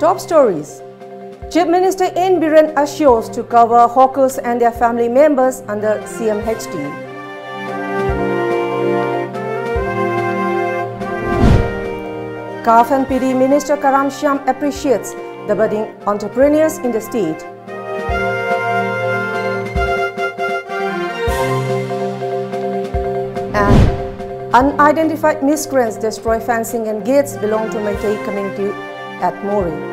Top stories. Chief Minister N.Biren assures to cover hawkers and their family members under CMHT. CAF and PD Minister Karam Shyam appreciates the budding entrepreneurs in the state. And unidentified miscreants destroy fencing and gates belong to Meetei community at Moreh.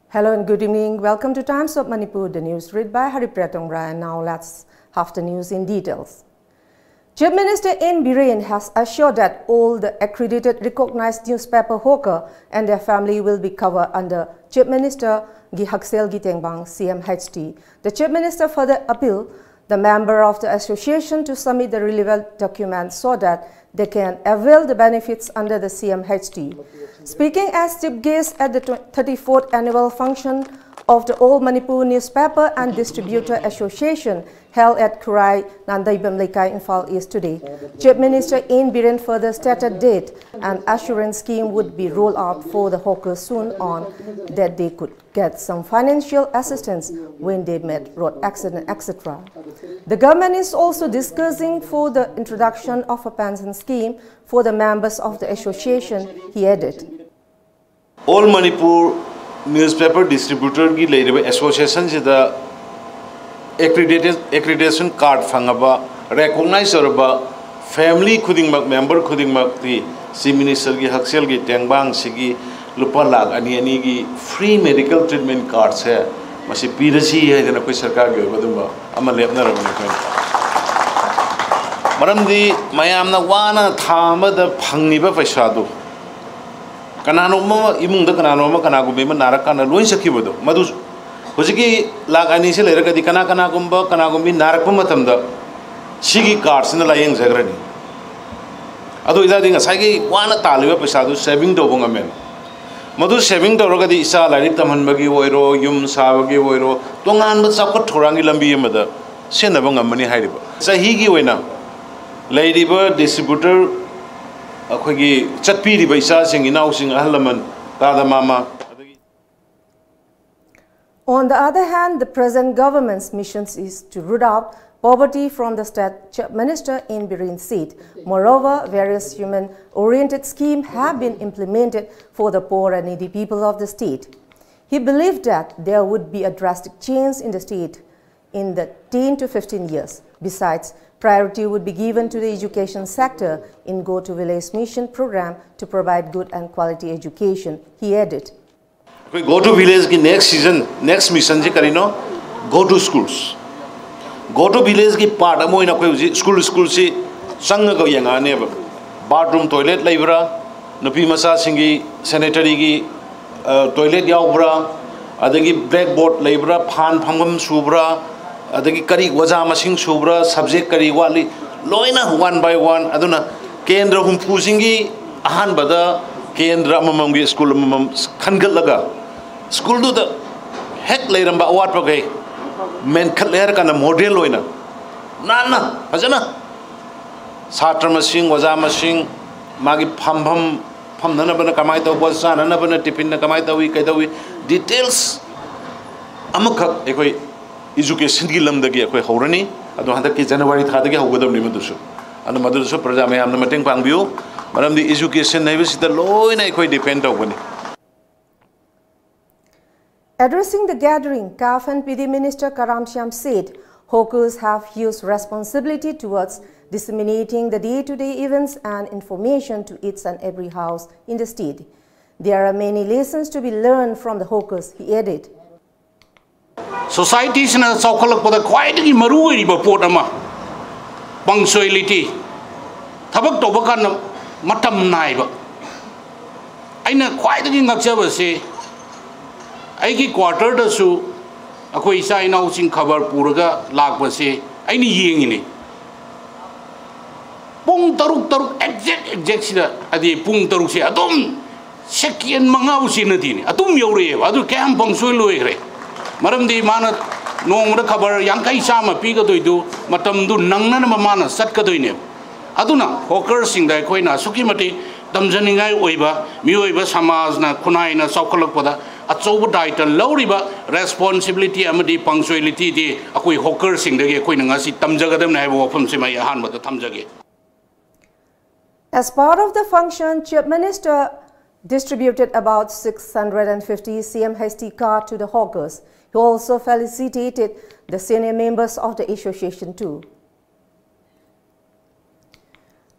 Hello and good evening. Welcome to Times of Manipur, the news read by HARIPRIYA. And now let's have the news in details. Chief Minister N.Biren has assured that all the accredited recognized newspaper hawker and their family will be covered under Chief Minister Gihaksel Gitengbang CMHT. The Chief Minister further appealed the member of the association to submit the relevant documents so that they can avail the benefits under the CMHT. Speaking as chief guest at the 34th annual function of the All Manipur Newspaper and Distributor Association held at Kurai, Nandaibam Lekai, Infal East today, Chief Minister N.Biren further stated that an assurance scheme would be rolled out for the hawkers soon on that they could get some financial assistance when they met road accident, etc. The government is also discussing for the introduction of a pension scheme for the members of the association, he added. All Manipur Newspaper Distributor ki leiriba association sida accreditation card fangaba recognize oraba family khudingmak member khudingmak ti si minister gi haksel gi tengbang sigi lupa lakh ani gi free medical treatment cards hai masi pirasi hai jana koi sarkar gi badumba ama lepna rabni koi maramdi mayamna wana thamada phangiba paisa du kananoma imung da kananoma kanagumbe narakana loin sakibodo madu hojiki lagani se leragadi kanagumba kanagumbi narakpa matamda sigi cards na layeng jagrani adu idadi ngasagi wana taliba paisa du saving do bongamen madu saving do rogadi isa larik tamhanbagi oiro yum sabagi oiro tongan ba sakot thorangi lambi amada senaba ngamani hairiba sahi gi oina leiriba distributor akhoi chatpiri baisa sing inau sing ahlaman tada mama. On the other hand, the present government's mission is to root out poverty from the state, Chief Minister N.Biren said. Moreover, various human-oriented schemes have been implemented for the poor and needy people of the state. He believed that there would be a drastic change in the state in the 10 to 15 years. Besides, priority would be given to the education sector in Go to Village Mission program to provide good and quality education, he added. Go to Village ki next season, next mission je karino, go to schools. Go to Village ki part amo ina koi school si sanga ko yang ane ba. Bathroom toilet laibra, nupi masa singi sanitary ki toilet yaubra, adagi blackboard laibra, phan phangam subra, adagi kari waja masing subra, subject kari wali loina one by one aduna kendra humpu singi ahan bada kendra mamamgi school mamam khangal laga school do the hek leiramba awat pagai men khaler kana model loina nana fajana satra masing waja masing magi pham nana bana kamai to bosa nana bana tiffin na kamai tawi kai tawi details amakha ekoi education ki lamdagi ekoi horani adu handak ki January thadagi hogadam ni madusu anu madusu praja me amna mateng pangbiu maram di education nai sita loina ekoi depend tawbani. Addressing the gathering, CAF and PD Minister Karam Shyam said hawkers have huge responsibility towards disseminating the day-to-day events and information to each and every house in the state. There are many lessons to be learned from the hawkers, he added. Society is na saukalakpada khwaidagi maru oiriba pot ama punctuality thabak tobakan matam naiba aina khwaidagi ngakjaba se aigi quarter da su akoi isa inau sing khabar puraga lakpa se aini yengini pung taruk exact sida adi pung taruk se adum second mangau sinadini atum yore adu kam punctual loire maram di mana nong da khabar yang kai sama pi ga doi du matam du nangna na mana sat ka doi ne aduna hawker sing da koi na suki mati tamjaningai oiba mioi ba samaj na khunai na saukolak pada achouba daita lauriba responsibility amadi punctuality di akoi hawker sing da ge koi na ngasi tamjagadam na haibo wafam se mai han ba da tamjage. As part of the function, Chief Minister distributed about 650 CMHT cards to the hawkers. He also felicitated the senior members of the association too.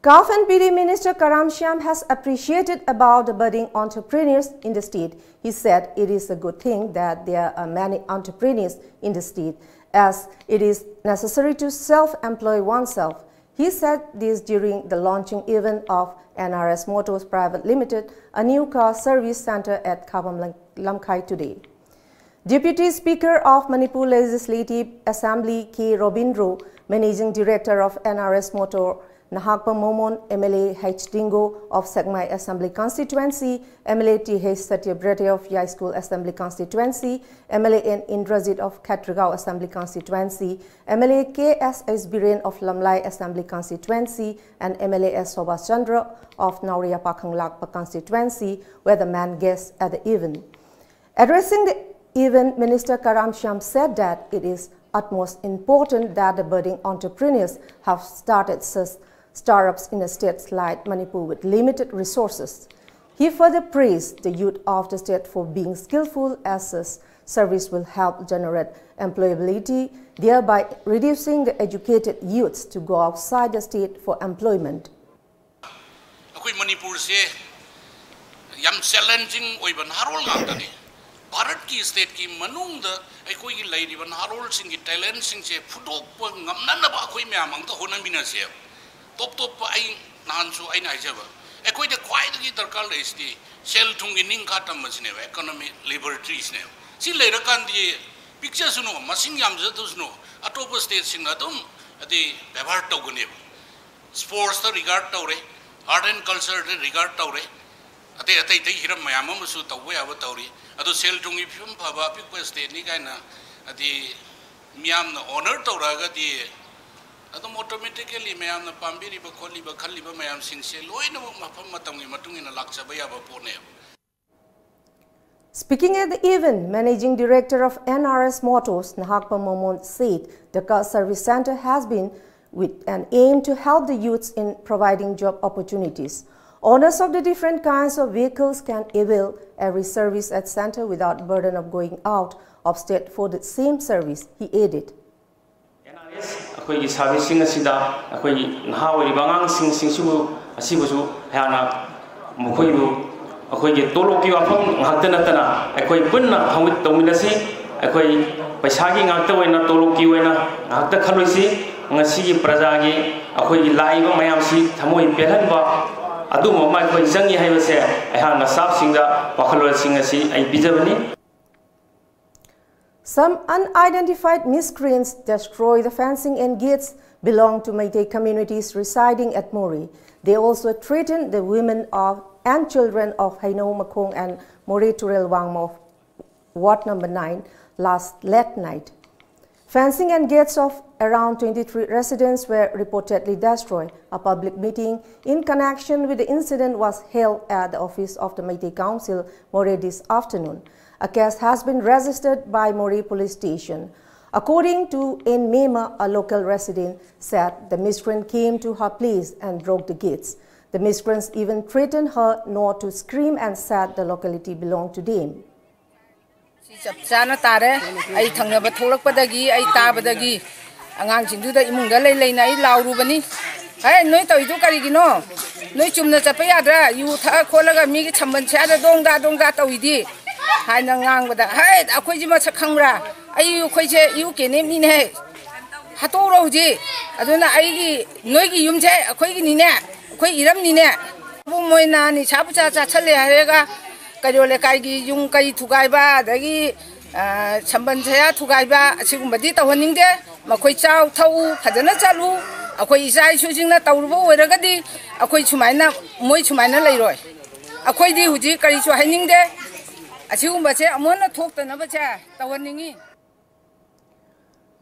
CAF and PD Minister Karam Shyam has appreciated about the budding entrepreneurs in the state. He said it is a good thing that there are many entrepreneurs in the state, as it is necessary to self-employ oneself. He said this during the launching event of NRS Motors Private Limited, a new car service center at Karam Lamkai today. Deputy Speaker of Manipur Legislative Assembly K. Robindro, Managing Director of NRS Motor Nahakpa Momon, MLA H. Dingo of Segmai Assembly Constituency, MLA T.H. Satyabrate of Yai School Assembly Constituency, MLA N. Indrajit of Katrigao Assembly Constituency, MLA K.S. Biren of Lamlai Assembly Constituency, and MLA S. Sobas Chandra of Nauria Pakhang Lakpa Constituency were the main guests at the event. Addressing the event, Minister Karam Shyam said that it is utmost important that the budding entrepreneurs have started startups in a state like Manipur with limited resources. He further praised the youth of the state for being skillful, as this service will help generate employability, thereby reducing the educated youths to go outside the state for employment. Manipur se yam challenging oiban harol ngantani Bharat ki state ki manung da ekoi gi lairi ban harol sing ki talent sing se futok pa ngamnan na ba khoi myam ang to honan bina se top pa ai nan su ai nai jaba ekoi de kwai gi darkar le sti sel thung gi ning kha tam machine economy laboratories ne si leira kan di picture suno masing yam ja tu suno atop state sing na dum adi bevar to gune sports to regard to re art and culture to regard to re ate hiram mayam amusu tawwe aba tawri adu sel thung gi phum phaba pik state ni kaina adi miam na honor tawraga di automatically mayam na pambiri ba kholi ba khalli ba mayam sing se loina mafam matam gi matung ina laksa ba ya ba pone. Speaking at the event, Managing Director of NRS Motors Nahakpa Momon said the car service center has been with an aim to help the youths in providing job opportunities. Owners of the different kinds of vehicles can avail every service at center without burden of going out of state for the same service, he added. NRS servicing asida nahawi bangang sing asibusu hana mukoibu toloki wafam ngakta tana punna hamit dominasi paisagi ngakta wena toloki wena ngakta khaluisi ngasi prajagi laiba mayam si thamoi pelhanba aduma mai jangi haibase hana sab singda wakhalwal sing asi ai bijabani. Some unidentified miscreants destroy the fencing and gates belong to Meitei communities residing at Moreh. They also threatened the women and children of Haino Makong and Moreh Turel Wangmo of Ward number 9 last late night. Fencing and gates of around 23 residents were reportedly destroyed. A public meeting in connection with the incident was held at the office of the Meitei Council, Moreh, this afternoon. A case has been registered by Moreh Police Station. According to N. Mema, a local resident said the miscreant came to her place and broke the gates. The miscreants even threatened her not to scream and said the locality belonged to them.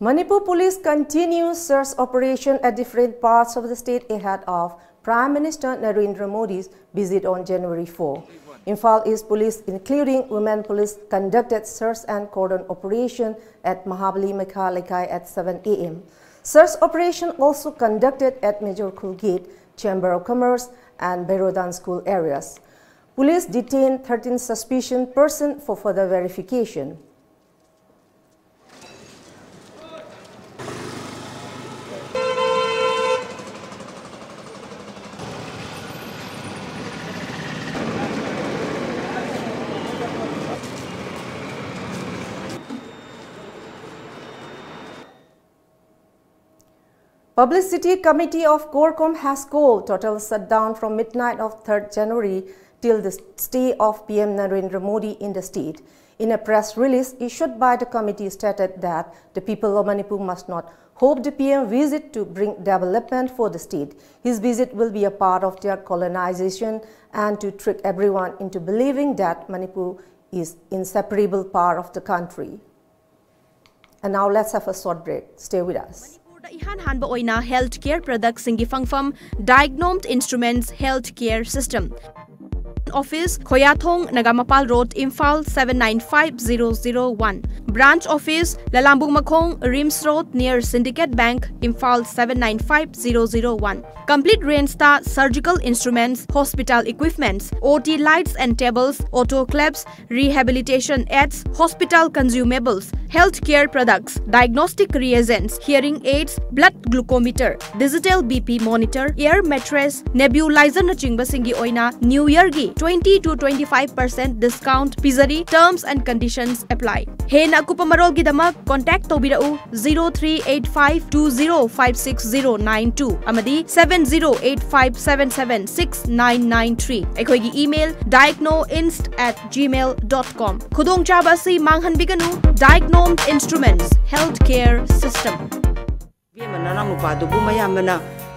Manipur Police continues search operation at different parts of the state ahead of Prime Minister Narendra Modi's visit on January 4. Imphal East Police, including Women Police, conducted search and cordon operation at Mahabali Mekhalekai at 7 a.m. Search operation also conducted at Major Khul Gate, Chamber of Commerce and Berodan School areas. Police detained 13 suspicious persons for further verification. Publicity Committee of Gorkom has called total shutdown from midnight of 3rd January till the stay of PM Narendra Modi in the state. In a press release issued by the committee stated that the people of Manipur must not hope the PM visit to bring development for the state. His visit will be a part of their colonization and to trick everyone into believing that Manipur is an inseparable part of the country. And now let's have a short break. Stay with us. Ihan hanba oina healthcare products singi fangfam diagnosed instruments healthcare system. Office Khoyathong Nagamapal Road Imphal 795001. Branch Office Lalambung Makhong Rims Road near Syndicate Bank Imphal 795001. Complete Rain-Star surgical instruments, hospital equipments, OT lights and tables, autoclaves, rehabilitation aids, hospital consumables, healthcare products, diagnostic reagents, hearing aids, blood glucometer, digital BP monitor, air mattress, nebulizer na chingba singi oina New Year gi 20 to 25% discount pizari. Terms and conditions apply. Hey na kupamarol gidamak contact tobirau 0385205690 amadi 7085776993. Ekoigi email diagnoinst@gmail.com. Khudong chaba si manghan biganu diagnosed instruments healthcare system.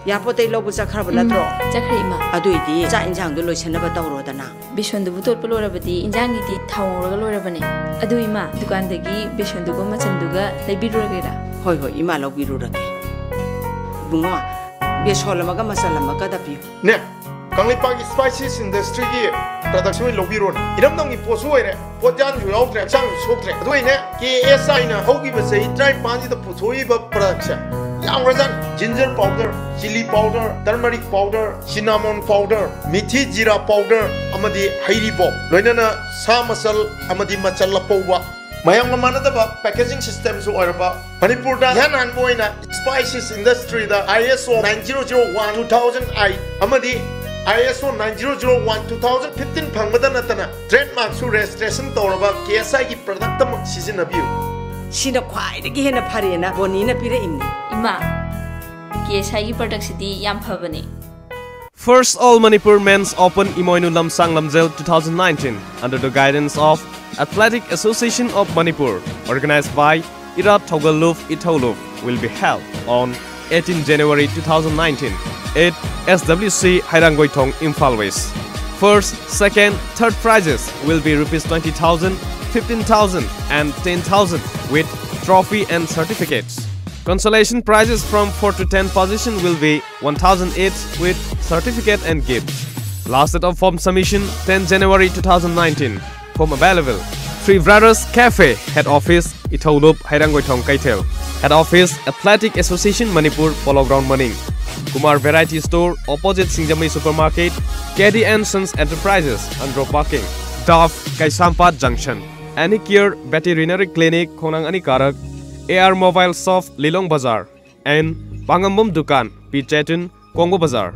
Yapote lobu sakharaba natro Chakrima aduidi cha injang du loisanaba tawrodana Bishondu butot polorabadi injangi di thawraga lorabane adu ima dukandagi bishondugo machanduga leibiruragera hoi hoi ima lobirurage bungo besolamaga masalamaga dapi ne Kanglipagi spices industry gi production lobirun iramdongi posuere pojan ju yaudre chang sokre aduine KSI na hogi basai try panji da pusoi ba production ginger powder, chili powder, turmeric powder, cinnamon powder, meetei jeera powder, amadi HARIPRIYA, loinana sa masal amadi machalla powwa. Mayang manadaba packaging system so oiraba. Manipur da yan anboina spices industry da ISO 9001-2008 amadi ISO 9001-2015 phangmada natana trademark su registration tawraba KSI gi product mak sizinabiu. Sina khwaidagi hena pharena bonina pire imni. Ima KSI product city yam phabane. First All Manipur Men's Open Imoinu Lamsang Lamjel 2019 under the guidance of Athletic Association of Manipur, organized by Irat Thogaluf Itholuf, will be held on 18 January 2019 at SWC Hairangoitong Imphal West. First, second, third prizes will be Rs 20,000, 15,000 and 10,000 with trophy and certificates. Consolation prizes from 4 to 10 position will be 1,000 each with certificate and gift. Last date of form submission 10 January 2019. Form available. Three Brothers Cafe, Head Office Itholop Hairangoitong Kaitel. Head Office Athletic Association Manipur Polo Ground Maning. Kumar Variety Store opposite Singjamai Supermarket. KD and Sons Enterprises Andro Parking. Daf Kaisampat Junction. Anicare Veterinary Clinic Khonang Anikarak. AR Mobile Soft Lilong Bazaar and Bangambum Dukan P. Chetun Kongo Bazaar.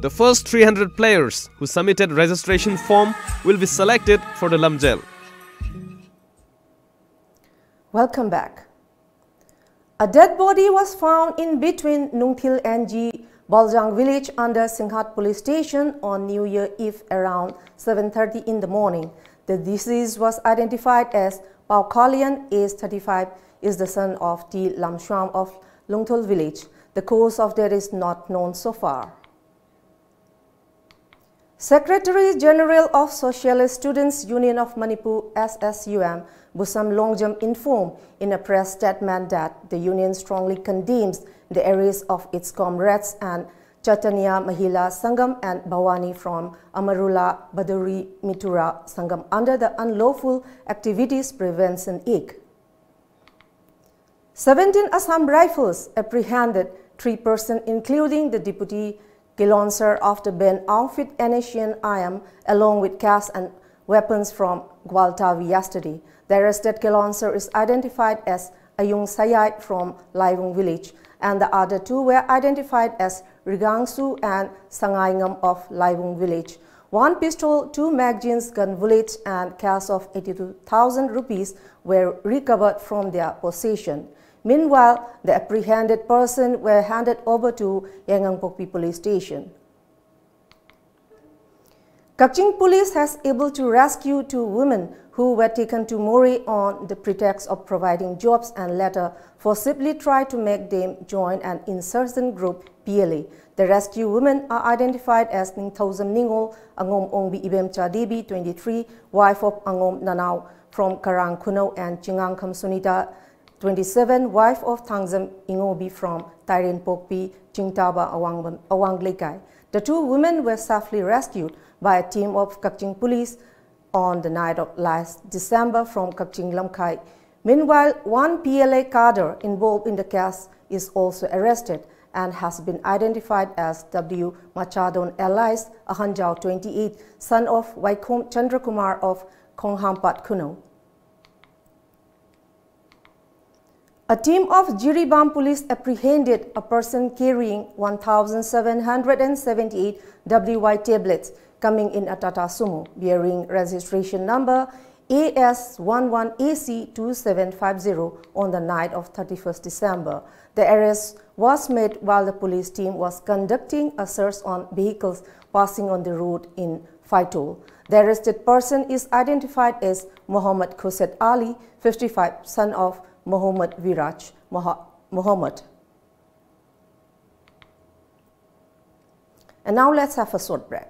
The first 300 players who submitted registration form will be selected for the Lamjel. Welcome back. A dead body was found in between Nungthil and G. Baljang village under Singhat police station on New Year Eve around 7:30 in the morning. The deceased was identified as Pao Khalian, age 35, is the son of T. Lam Shyam of Lungthil village. The cause of death is not known so far. Secretary General of Socialist Students Union of Manipur SSUM, Busam Longjam, informed in a press statement that the union strongly condemns the arrest of its comrades and Chaitanya Mahila Sangam and Bhawani from Amarula Baduri Mitura Sangam under the Unlawful Activities Prevention Act. 17 Assam Rifles apprehended 3 persons, including the deputy Kilonser of the band outfit Asian IAM, along with cash and weapons from Gwaltavi yesterday. The arrested Kilonser is identified as Ayung Sayat from Laivung village, and the other 2 were identified as Rigangsu and Sangaingam of Laivung village. 1 pistol, 2 magazines, gun bullets, and cash of 82,000 rupees were recovered from their possession. Meanwhile, the apprehended persons were handed over to Yangangpokpi police station. Kaching police has able to rescue 2 women who were taken to Moreh on the pretext of providing jobs and later forcibly tried to make them join an insurgent group PLA. The rescued women are identified as Ningthozam Ningol, Angom Ongbi Ibemcha Debi, 23, wife of Angom Nanau from Karang Kuno, and Chingangkam Sunita, 27, wife of Thangzam Ingobi from Tairen Pokpi, Chingtaba Awanglekai. The 2 women were safely rescued by a team of Kaching police on the night of last December from Kaching Lamkai. Meanwhile, 1 PLA cadre involved in the case is also arrested and has been identified as W. Machadon Elias Ahanjao, 28, son of Vaikom Chandrakumar of Konghampat Kuno. A team of Jiribam police apprehended a person carrying 1,778 WY tablets coming in a Tata Sumo bearing registration number AS11AC2750 on the night of 31st December. The arrest was made while the police team was conducting a search on vehicles passing on the road in Faitol. The arrested person is identified as Muhammad Khoset Ali, 55, son of Muhammad Viraj Muhammad. And now let's have a short break.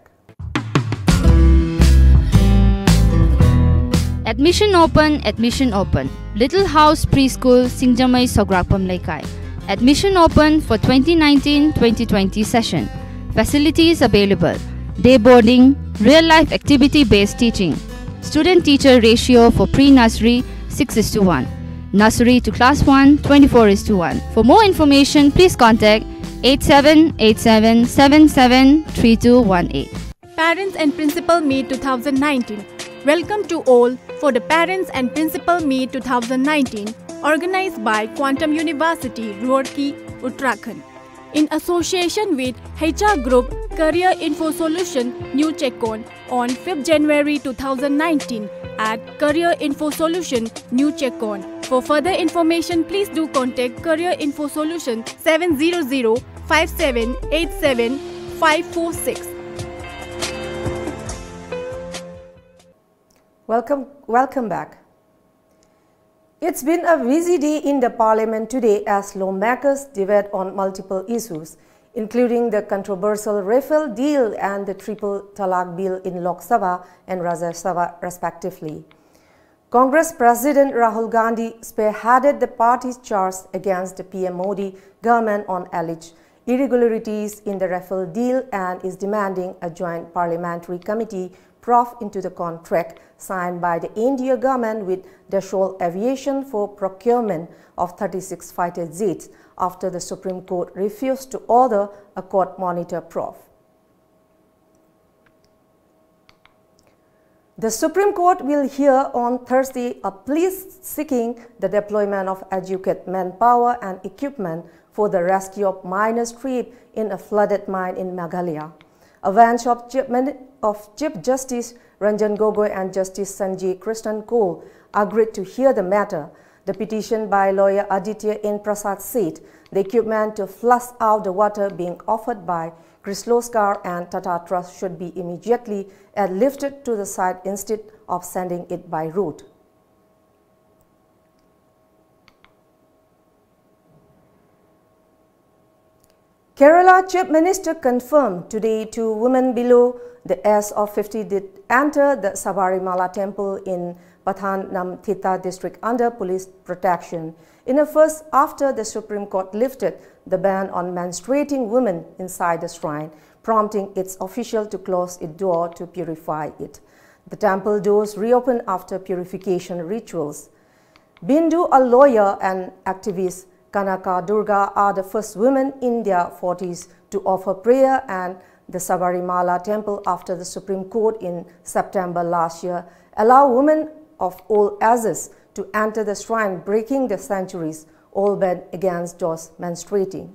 Admission open, admission open. Little House Preschool Singjamai Sograkpam Laikai. Admission open for 2019-2020 session. Facilities available. Day boarding, real-life activity-based teaching. Student-teacher ratio for pre-nursery 6:1. Nursery to class 1 24:1. For more information, please contact 8787773218. Parents and Principal Meet 2019. Welcome to all for the Parents and Principal Meet 2019 organized by Quantum University, Roorkee, Uttarakhand. In association with HR Group Career Info Solution, New Chekon on 5th January 2019 at Career Info Solution, New Chekon. For further information, please do contact Career Info Solution 700-5787-546. Welcome back. It's been a busy day in the Parliament today as lawmakers debate on multiple issues, including the controversial Rafale deal and the Triple Talaq bill in Lok Sabha and Rajya Sabha respectively. Congress President Rahul Gandhi spearheaded the party's charge against the PM Modi government on alleged irregularities in the Rafale deal and is demanding a joint parliamentary committee probe into the contract signed by the India government with Dassault Aviation for procurement of 36 fighter jets after the Supreme Court refused to order a court-monitor probe. The Supreme Court will hear on Thursday a plea seeking the deployment of adequate manpower and equipment for the rescue of miners trapped in a flooded mine in Meghalaya. A bench of Chief Justice Ranjan Gogoi and Justice Sanjay Krishnan Kaul agreed to hear the matter. The petition by lawyer Aditya N. Prasad said the equipment to flush out the water being offered by Kirloskar and Tata Trust should be immediately airlifted to the site instead of sending it by road. Kerala Chief Minister confirmed today 2 women below the age of 50 did enter the Sabarimala temple in Pathanamthitta district under police protection in a first after the Supreme Court lifted the ban on menstruating women inside the shrine, prompting its official to close its door to purify it. The temple doors reopened after purification rituals. Bindu, a lawyer and activist, Kanaka Durga are the first women in their 40s to offer prayer and the Sabarimala temple after the Supreme Court in September last year allowed women of all ages to enter the shrine, breaking the centuries old ban against those menstruating.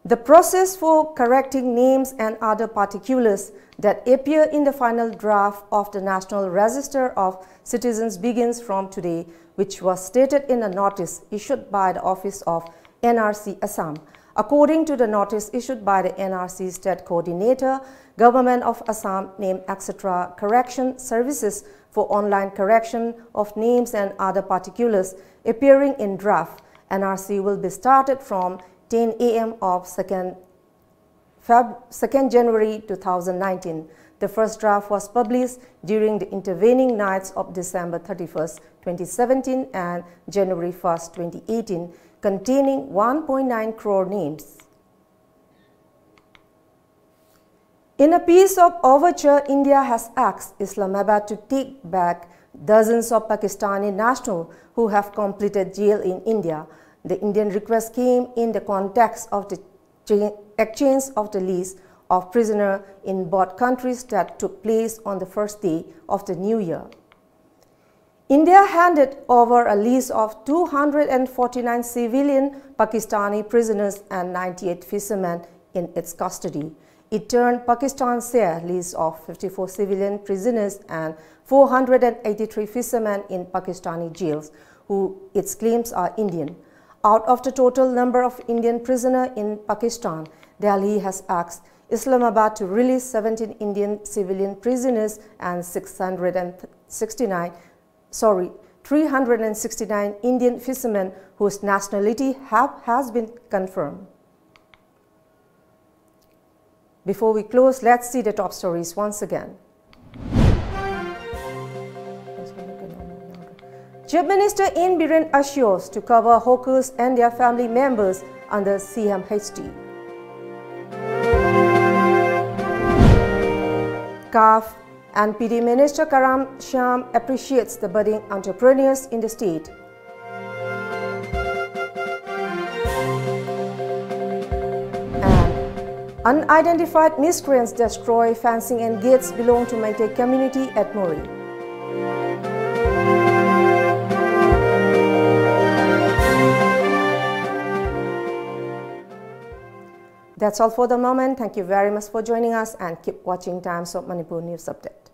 The process for correcting names and other particulars that appear in the final draft of the National Register of Citizens begins from today, which was stated in a notice issued by the Office of NRC Assam. According to the notice issued by the NRC State Coordinator, Government of Assam Name etc. Correction Services for online correction of names and other particulars appearing in draft, NRC will be started from 10 a.m. of 2nd January 2019. The first draft was published during the intervening nights of December 31st, 2017 and January 1st, 2018, containing 1.9 crore names. In a piece of overture, India has asked Islamabad to take back dozens of Pakistani nationals who have completed jail in India. The Indian request came in the context of the exchange of the list of prisoners in both countries that took place on the first day of the new year. India handed over a list of 249 civilian Pakistani prisoners and 98 fishermen in its custody. It turned Pakistan's share list of 54 civilian prisoners and 483 fishermen in Pakistani jails, who its claims are Indian. Out of the total number of Indian prisoners in Pakistan, Delhi has asked Islamabad to release 17 Indian civilian prisoners and 369 Indian fishermen whose nationality has been confirmed. Before we close, let's see the top stories once again. Chief Minister N.Biren assures to cover hawkers and their family members under CMHT. CAF and PD Minister Karam Shyam appreciates the budding entrepreneurs in the state. And unidentified miscreants destroy fencing and gates belong to Meitei community at Moreh. That's all for the moment. Thank you very much for joining us and keep watching Times of Manipur News Update.